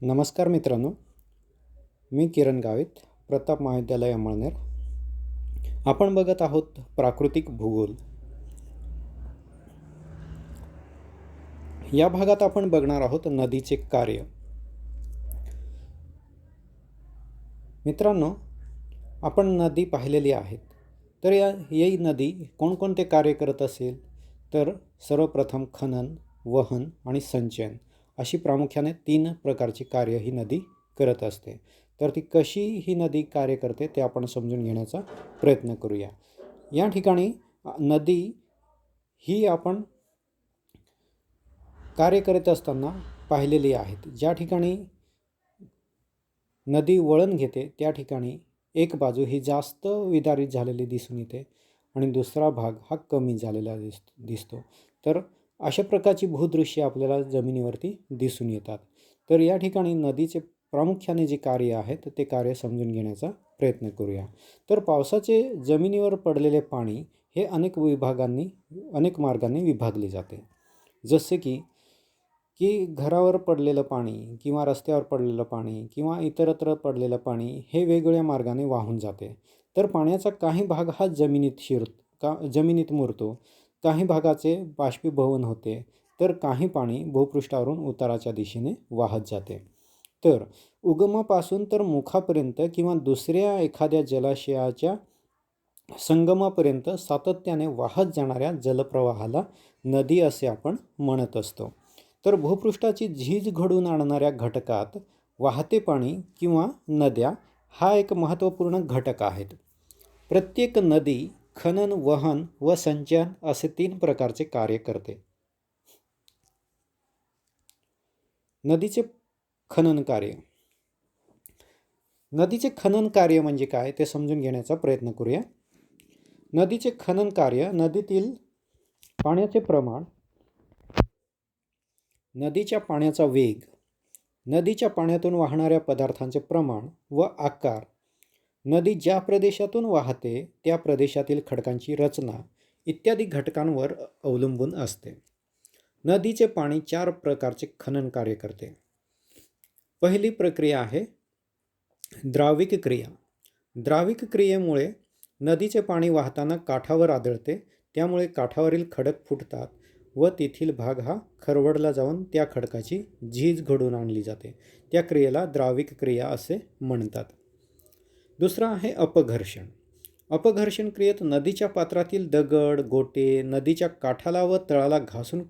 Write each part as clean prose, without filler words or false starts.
नमस्कार मित्रांनो, मी किरण गावित, प्रताप महाविद्यालय अमळनेर. आपण बघत आहोत प्राकृतिक भूगोल. या भागात आपण बघणार आहोत नदीचे कार्य. मित्रांनो, आपण नदी पाहिलेली आहेत. तर ही नदी कोणकोणते कार्य करत असेल तर सर्वप्रथम खनन, वहन आणि संचयन अशी प्रामुख्याने 3 प्रकारची कार्य ही नदी करत असते. तर ती कशी ही नदी कार्य करते ते आपण समजून घेण्याचा प्रयत्न करूया. या ठिकाणी नदी ही आपण कार्य करत असताना पाहिलेली आहेत. ज्या ठिकाणी नदी वळण घेते त्या ठिकाणी एक बाजू ही जास्त विदारित झालेली दिसून येते आणि दुसरा भाग हा कमी झालेला दिसतो. तर अशा प्रकारची भूदृश्ये आपल्याला जमिनीवरती दिसून येतात. तर या ठिकाणी नदीचे प्रामुख्याने जे कार्य आहेत ते कार्य समजून घेण्याचा प्रयत्न करूया. तर पावसाचे जमिनीवर पडलेले पाणी हे अनेक मार्गांनी विभागले जाते. जसे की घरावर पडलेलं पाणी किंवा रस्त्यावर पडलेलं पाणी किंवा इतरत्र पडलेलं पाणी हे वेगवेगळ्या मार्गाने वाहून जाते. तर पाण्याचा काही भाग हा जमिनीत मुरतो, काही भागाचे बाष्पीभवन होते, तर काही पाणी भूपृष्ठावरून उताराच्या दिशेने वाहत जाते. तर उगमापासून तर मुखापर्यंत किंवा दुसऱ्या एखाद्या जलाशयाच्या संगमापर्यंत सातत्याने वाहत जाणाऱ्या जलप्रवाहाला नदी असे आपण म्हणत असतो. तर भूपृष्ठाची झीज घडवून आणणाऱ्या घटकात वाहते पाणी किंवा नद्या हा एक महत्त्वपूर्ण घटक आहेत. प्रत्येक नदी खनन, वहन व संचयन असे 3 प्रकारचे कार्य करते. नदीचे खनन कार्य. नदीचे खनन कार्य म्हणजे काय ते समजून घेण्याचा प्रयत्न करूया. नदीचे खनन कार्य नदीतील पाण्याचे प्रमाण, नदीच्या पाण्याचा वेग, नदीच्या पाण्यातून वाहणाऱ्या पदार्थांचे प्रमाण व आकार, नदी ज्या प्रदेशातून वाहते त्या प्रदेशातील खडकांची रचना इत्यादी घटकांवर अवलंबून असते. नदीचे पाणी 4 प्रकारचे खनन कार्य करते. पहिली प्रक्रिया आहे द्राविक क्रिया. द्राविक क्रियेमुळे नदीचे पाणी वाहताना काठावर आदळते, त्यामुळे काठावरील खडक फुटतात व तेथील भाग हा खरवडला जाऊन त्या खडकाची झीज घडवून आणली जाते. त्या क्रियेला द्राविक क्रिया असे म्हणतात. दुसरा आहे अपघर्षण. अपघर्षण क्रियेत नदीच्या पात्रातील दगड, गोटे नदीच्या काठाला व तळाला घासून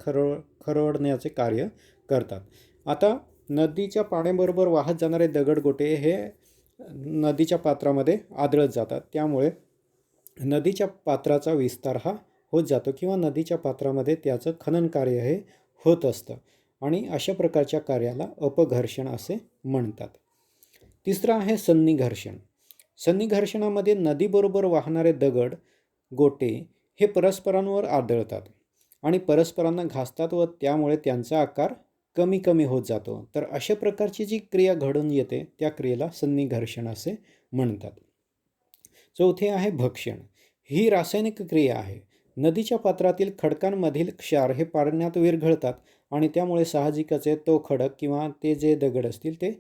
खरवडण्याचे कार्य करतात. आता नदीच्या पाण्याबरोबर वाहत जाणारे दगड, गोटे हे नदीच्या पात्रामध्ये आदळत जातात, त्यामुळे नदीच्या पात्राचा विस्तार हा होत जातो किंवा नदीच्या पात्रामध्ये त्याचं खनन कार्य हे होत असतं आणि अशा प्रकारच्या कार्याला अपघर्षण असे म्हणतात. तिसरं आहे सन्निघर्षण. सन्निघर्षणामध्ये नदीबरोबर वाहणारे दगड, गोटे हे परस्परांवर आदळतात आणि परस्परांना घासतात व त्यामुळे त्यांचा आकार कमी कमी होत जातो. तर अशा प्रकारची जी क्रिया घडून येते त्या क्रियेला सन्निघर्षण असे म्हणतात. चौथे आहे भक्षण. ही रासायनिक क्रिया आहे. नदीच्या पात्रातील खडकांमधील क्षार हे पाण्यात विरघळतात आणि त्यामुळे साहजिकच तो खडक किंवा ते जे दगड असतील ते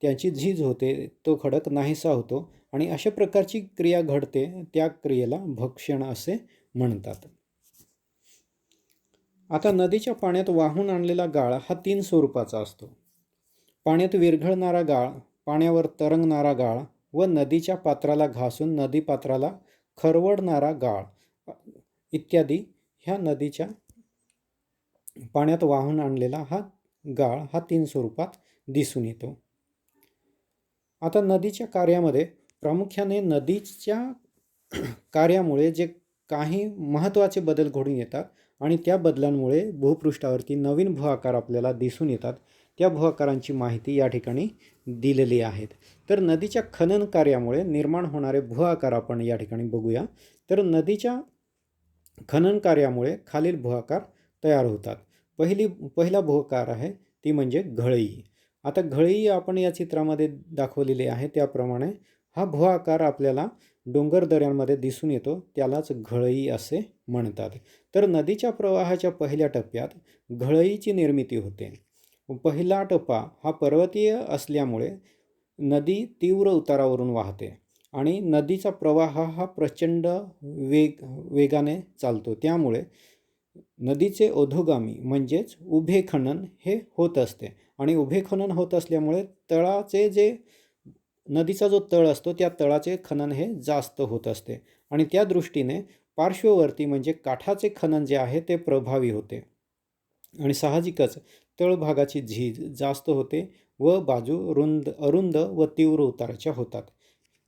त्यांची झीज होते, तो खडक नाहीसा होतो आणि अशा प्रकारची क्रिया घडते, त्या क्रियेला भक्षण असे म्हणतात. आता नदीच्या पाण्यात वाहून आणलेला गाळ हा 3 स्वरूपाचा असतो. पाण्यात विरघळणारा गाळ, पाण्यावर तरंगणारा गाळ व नदीच्या पात्राला घासून नदीपात्राला खरवडणारा गाळ इत्यादी ह्या नदीच्या पाण्यात वाहून आणलेला हा गाळ हा 3 स्वरूपात दिसून येतो. आता नदीच्या कार्यामध्ये प्रामुख्याने नदीच्या कार्यामुळे जे काही महत्त्वाचे बदल घडून येतात आणि त्या बदलांमुळे भूपृष्ठावरती नवीन भूआकार आपल्याला दिसून येतात, त्या भूआकारांची माहिती या ठिकाणी दिलेली आहेत. तर नदीच्या खनन कार्यामुळे निर्माण होणारे भूआकार आपण या ठिकाणी बघूया. तर नदीच्या खनन कार्यामुळे खालील भूआकार तयार होतात. पहिला भूआकार आहे ती म्हणजे घळई. आता घळई आपण या चित्रामध्ये दाखवलेली आहे त्याप्रमाणे हा भूआकार आपल्याला डोंगर दऱ्यांमध्ये दिसून येतो, त्यालाच घळई असे म्हणतात. तर नदीच्या प्रवाहाच्या पहिल्या टप्प्यात घळईची निर्मिती होते. पहिला टप्पा हा पर्वतीय असल्यामुळे नदी तीव्र उतारावरून वाहते आणि नदीचा प्रवाह हा प्रचंड वेगाने चालतो. त्यामुळे नदीचे अधोगामी म्हणजेच उभे खनन हे होत असते आणि उभे खनन होत असल्यामुळे तळाचे जे नदीचा जो तळ असतो त्या तळाचे खनन हे जास्त होत असते आणि त्या दृष्टीने पार्श्ववर्ती म्हणजे काठाचे खनन जे आहे ते प्रभावी होते आणि साहजिकच तळभागाची झीज जास्त होते व बाजू अरुंद व तीव्र उताराच्या होतात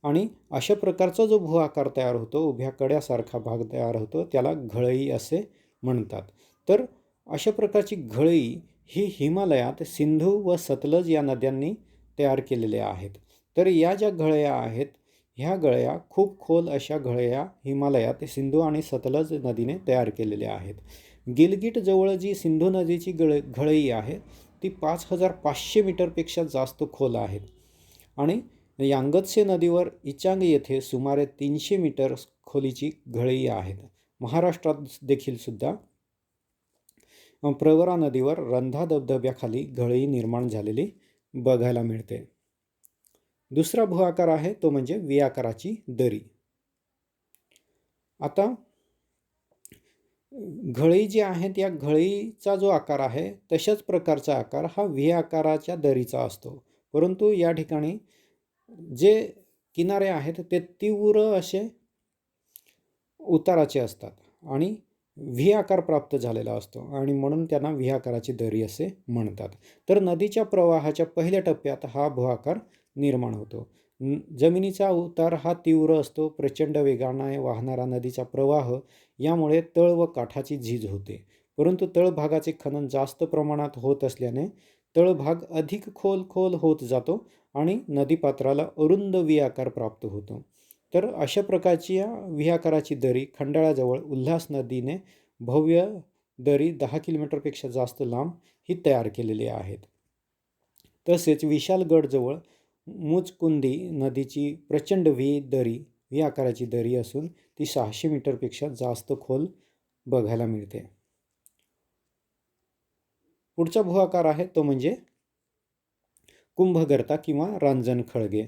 आणि अशा प्रकारचा जो भू आकार तयार होतो, उभ्या कड्यासारखा भाग तयार होतो, त्याला घळई असे म्हणतात. तर अशा प्रकारची घळई ही हिमालयात सिंधू व सतलज या नद्यांनी तयार केलेल्या आहेत. तर या ज्या घळया आहेत ह्या गळया खूप खोल अशा घळया हिमालयात सिंधू आणि सतलज नदीने तयार केलेल्या आहेत. गिलगिट जवळ जी सिंधू नदीची घळई आहे ती 5500 मीटरपेक्षा जास्त खोल आहेत आणि यांगत्से नदीवर इचांग येथे सुमारे 300 मीटर खोलीची घळई आहेत. महाराष्ट्रात देखील सुद्धा प्रवरा नदीवर रंधा धबधब्याखाली घळई निर्माण झालेली बघायला मिळते. दुसरा भू आकार आहे तो म्हणजे व्ही आकाराची दरी. आता घळई जी आहे त्या घळईचा जो आकार आहे तशाच प्रकारचा आकार हा व्ही आकाराच्या दरीचा असतो, परंतु या ठिकाणी जे किनारे आहेत ते तीव्र असे उताराचे असतात आणि व्ही आकार प्राप्त झालेला असतो आणि म्हणून त्यांना व्ही आकाराची दरी असे म्हणतात. तर नदीच्या प्रवाहाच्या पहिल्या टप्प्यात हा भू आकार निर्माण होतो. जमिनीचा उतार हा तीव्र असतो, प्रचंड वेगाने वाहणारा नदीचा प्रवाह यामुळे तळ व काठाची झीज होते, परंतु तळभागाचे खनन जास्त प्रमाणात होत असल्याने तळभाग अधिक खोल होत जातो आणि नदीपात्राला अरुंद व्ही आकार प्राप्त होतो. तर अशा प्रकारची या व्ही आकाराची दरी खंडाळाजवळ उल्हास नदीने भव्य दरी 10 किलोमीटरपेक्षा जास्त लांब ही तयार केलेली आहेत. तसेच विशालगडजवळ मुचकुंदी नदीची प्रचंड व्ही आकाराची दरी असून ती 600 मीटरपेक्षा जास्त खोल बघायला मिळते. पुढचा भू आकार आहे तो म्हणजे कुंभगर्ता किंवा रांजण खळगे.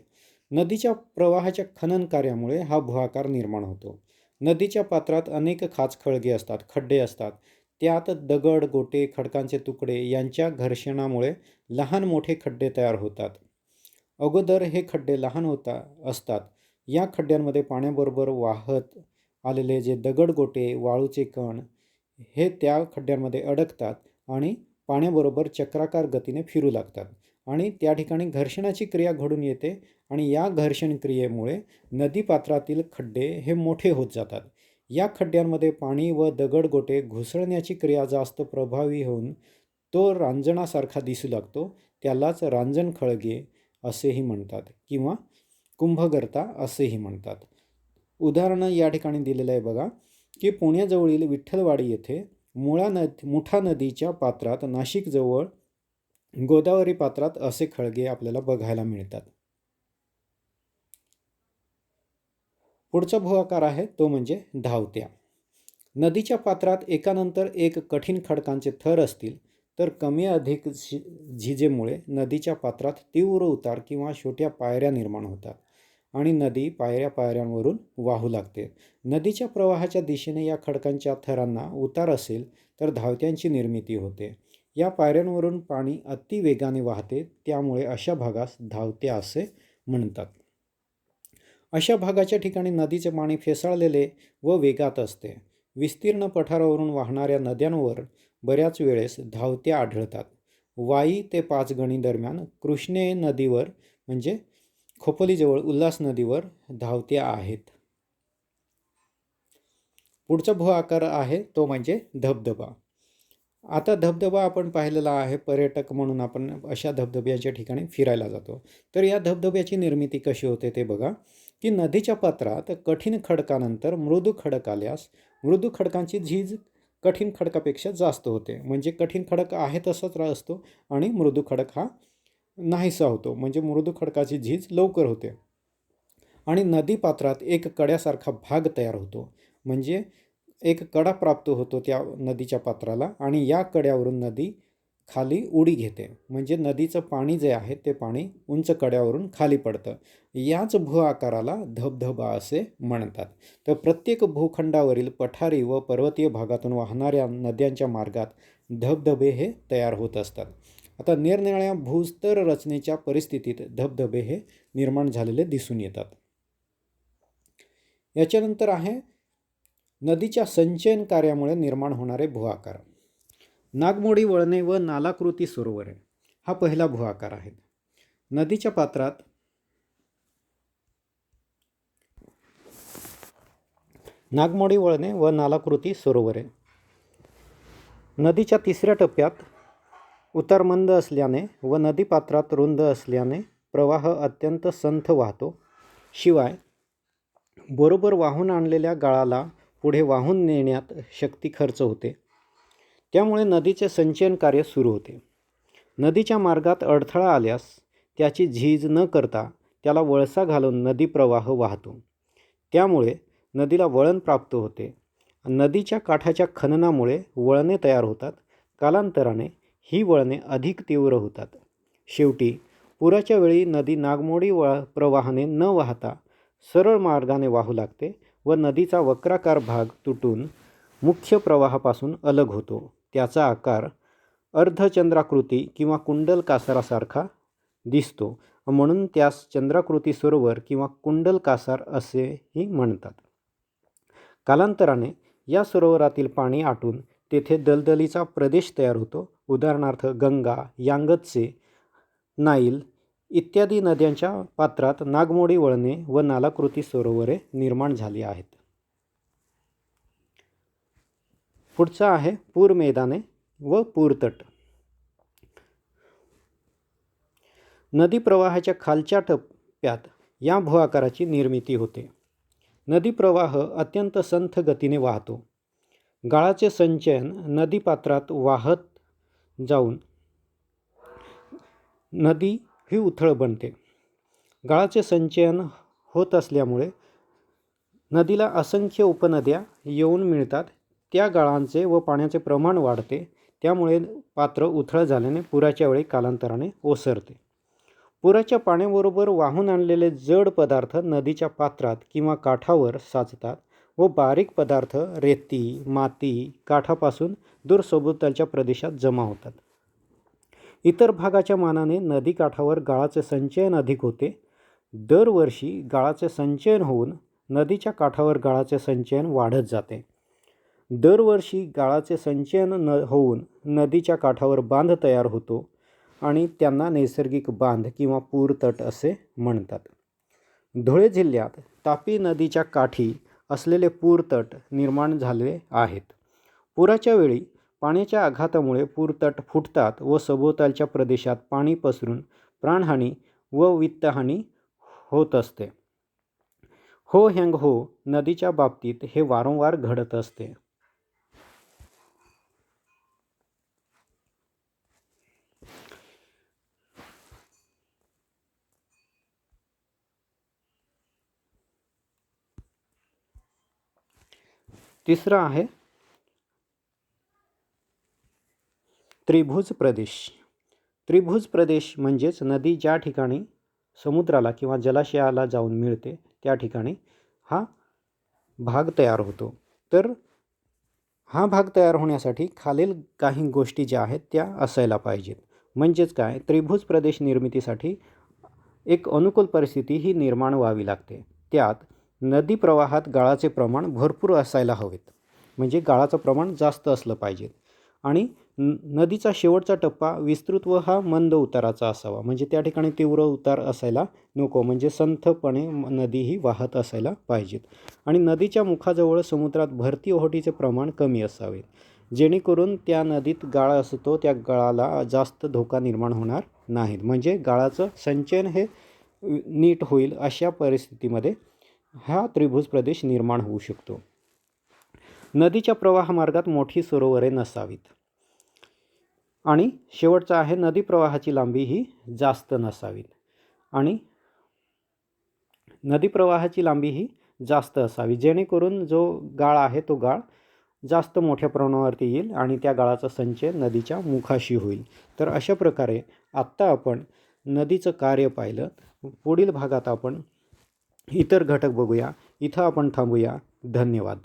नदीच्या प्रवाहाच्या खनन कार्यामुळे हा भू आकार निर्माण होतो. नदीच्या पात्रात अनेक खाचखळगे असतात, खड्डे असतात. त्यात दगड, गोटे, खडकांचे तुकडे यांच्या घर्षणामुळे लहान मोठे खड्डे तयार होतात. अगोदर हे खड्डे लहान असतात. या खड्ड्यांमध्ये पाण्याबरोबर वाहत आलेले जे दगड, गोटे, वाळूचे कण हे त्या खड्ड्यांमध्ये अडकतात आणि पाण्याबरोबर चक्राकार गतीने फिरू लागतात आणि त्या ठिकाणी घर्षणाची क्रिया घडून येते आणि या घर्षण क्रियेमुळे नदीपात्रातील खड्डे हे मोठे होत जातात. या खड्ड्यांमध्ये पाणी व दगडगोटे घुसळण्याची क्रिया जास्त प्रभावी होऊन तो रांजणासारखा दिसू लागतो. त्यालाच रांजण खळगे असेही म्हणतात किंवा कुंभगर्ता असेही म्हणतात. उदाहरण या ठिकाणी दिलेलं आहे बघा की पुण्याजवळील विठ्ठलवाडी येथे मुठा नदीच्या पात्रात नाशिकजवळ गोदावरी पात्रात असे खळगे आपल्याला बघायला मिळतात. पुढचा भू आकार आहे तो म्हणजे धावत्या. नदीच्या पात्रात एकानंतर एक कठीण खडकांचे थर असतील तर कमी अधिक झिजेमुळे नदीच्या पात्रात तीव्र उतार किंवा छोट्या पायऱ्या निर्माण होतात आणि नदी पायऱ्यांवरून वाहू लागते. नदीच्या प्रवाहाच्या दिशेने या खडकांच्या थरांना उतार असेल तर धावत्यांची निर्मिती होते. या पायऱ्यांवरून पाणी अति वेगाने वाहते, त्यामुळे अशा भागास धावत्या असे म्हणतात. अशा भागाच्या ठिकाणी नदीचे पाणी फेसाळलेले व वेगात असते. विस्तीर्ण पठारावरून वाहणाऱ्या नद्यांवर बऱ्याच वेळेस धावत्या आढळतात. वाई ते पाचगणी दरम्यान कृष्णे नदीवर म्हणजे खोपोलीजवळ उल्हास नदीवर धावत्या आहेत. पुढचा भू आकार आहे तो म्हणजे धबधबा. आता धबधबा आपण पाहिलेला आहे, पर्यटक म्हणून आपण अशा धबधब्याच्या ठिकाणी फिरायला जातो. तर या धबधब्याची निर्मिती कशी होते ते बघा की नदीच्या पात्रात कठीण खडकानंतर मृदू खडक आल्यास मृदू खडकांची झीज कठीण खडकापेक्षा जास्त होते. म्हणजे कठीण खडक आहे तसाच असतो आणि मृदू खडक हा नाहीसा होतो, म्हणजे मृदू खडकाची झीज लवकर होते आणि नदीपात्रात एक कड्यासारखा भाग तयार होतो. म्हणजे एक कडा प्राप्त होतो त्या नदीच्या पात्राला आणि या कड्यावरून नदी खाली उडी घेते, म्हणजे नदीचं पाणी जे आहे ते पाणी उंच कड्यावरून खाली पडतं. याच भू आकाराला धबधबा असे म्हणतात. तर प्रत्येक भूखंडावरील पठारी व पर्वतीय भागातून वाहणाऱ्या नद्यांच्या मार्गात धबधबे हे तयार होत असतात. आता निरनिराळ्या भूस्तर रचनेच्या परिस्थितीत धबधबे हे निर्माण झालेले दिसून येतात. याच्यानंतर आहे नदीच्या संचयन कार्यामुळे निर्माण होणारे भू आकार. नागमोडी वळणे व नालाकृती सरोवरे हा पहिला भू आकार आहे. नदीच्या पात्रात नागमोडी वळणे व नालाकृती सरोवरे. नदीच्या तिसऱ्या टप्प्यात उतार मंद असल्याने व नदीपात्रात रुंद असल्याने प्रवाह अत्यंत संथ वाहतो. शिवाय बरोबर वाहून आणलेल्या गाळाला पुढे वाहून नेण्यात शक्ती खर्च होते. त्यामुळे नदीचे संचयन कार्य सुरू होते. नदीच्या मार्गात अडथळा आल्यास त्याची झीज न करता त्याला वळसा घालून नदी प्रवाह वाहतो. त्यामुळे नदीला वळण प्राप्त होते. नदीच्या काठाच्या खननामुळे वळणे तयार होतात. कालांतराने ही वळणे अधिक तीव्र होतात. शेवटी पुराच्या वेळी नदी नागमोडी प्रवाहाने न वाहता सरळ मार्गाने वाहू लागते व नदीचा वक्राकार भाग तुटून मुख्य प्रवाहापासून अलग होतो. त्याचा आकार अर्धचंद्राकृती किंवा कुंडल कासारासारखा दिसतो, म्हणून त्यास चंद्राकृती सरोवर किंवा कुंडल कासार असेही म्हणतात. कालांतराने या सरोवरातील पाणी आटून तेथे दलदलीचा प्रदेश तयार होतो. उदाहरणार्थ गंगा, यांगत्से, नाईल इत्यादी नद्यांच्या पात्रात नागमोडी वळणे व नालाकृती सरोवरे निर्माण झाली आहेत. पुढचा आहे पूर मैदाने व पूरतट. नदी प्रवाहाच्या खालच्या टप्प्यात या भू आकाराची निर्मिती होते. नदी प्रवाह अत्यंत संथ गतीने वाहतो. गाळाचे संचयन नदीपात्रात वाहत जाऊन नदी ही उथळ बनते. गाळाचे संचयन होत असल्यामुळे नदीला असंख्य उपनद्या येऊन मिळतात. त्या गाळांचे व पाण्याचे प्रमाण वाढते. त्यामुळे पात्र उथळ झाल्याने पुराच्या वेळी कालांतराने ओसरते. पुराच्या पाण्याबरोबर वाहून आणलेले जड पदार्थ नदीच्या पात्रात किंवा काठावर साचतात व बारीक पदार्थ रेती, माती काठापासून दूर सभोवतालच्या प्रदेशात जमा होतात. इतर भागाच्या मानाने नदीकाठावर गाळाचे संचयन अधिक होते. दरवर्षी गाळाचे संचयन होऊन नदीच्या काठावर गाळाचे संचयन वाढत जाते. दरवर्षी गाळाचे संचयन होऊन नदीच्या काठावर बांध तयार होतो आणि त्यांना नैसर्गिक बांध किंवा पूरतट असे म्हणतात. धुळे जिल्ह्यात तापी नदीच्या काठी असलेले पूरतट निर्माण झाले आहेत. पुराच्या वेळी पाण्याच्या आघातामुळे पूरतट फुटतात व सभोवतालच्या प्रदेशात पाणी पसरून प्राणहानी व वित्तहानी होत असते. हो हँग हो नदीच्या बाबतीत हे वारंवार घडत असते. तिसरा आहे त्रिभुज प्रदेश. त्रिभुज प्रदेश म्हणजेच नदी ज्या ठिकाणी समुद्राला किंवा जलाशयाला जाऊन मिळते त्या ठिकाणी हा भाग तयार होतो. तर हा भाग तयार होण्यासाठी खालील काही गोष्टी ज्या आहेत त्या असायला पाहिजेत. म्हणजेच काय, त्रिभुज प्रदेश निर्मितीसाठी एक अनुकूल परिस्थिती ही निर्माण व्हावी लागते. त्यात नदी प्रवाहात गाळाचे प्रमाण भरपूर असायला हवेत, म्हणजे गाळाचं प्रमाण जास्त असलं पाहिजे. आणि नदीचा शेवटचा टप्पा विस्तृत व हा मंद उताराचा असावा, म्हणजे त्या ठिकाणी तीव्र उतार असायला नको, म्हणजे संथपणे नदी ही वाहत असायला पाहिजेत. आणि नदीच्या मुखाजवळ समुद्रात भरती ओहोटीचे प्रमाण कमी असावे, जेणेकरून त्या नदीत गाळ असतो त्या गाळाला जास्त धोका निर्माण होणार नाहीत, म्हणजे गाळाचं संचयन हे नीट होईल. अशा परिस्थितीमध्ये हा त्रिभुज प्रदेश निर्माण होऊ शकतो. नदीच्या प्रवाहमार्गात मोठी सरोवरे नसावीत. आणि शेवटचा आहे नदी प्रवाहाची लांबी ही जास्त नसावी. आणि नदी प्रवाहाची लांबी ही जास्त असावी, जेणेकरून जो गाळ आहे तो गाळ जास्त मोठ्या प्रमाणावरती येईल आणि त्या गाळाचा संचय नदीच्या मुखाशी होईल. तर अशा प्रकारे आत्ता आपण नदीचं कार्य पाहिलं. पुढील भागात आपण इतर घटक बघूया. इथं आपण थांबूया. धन्यवाद.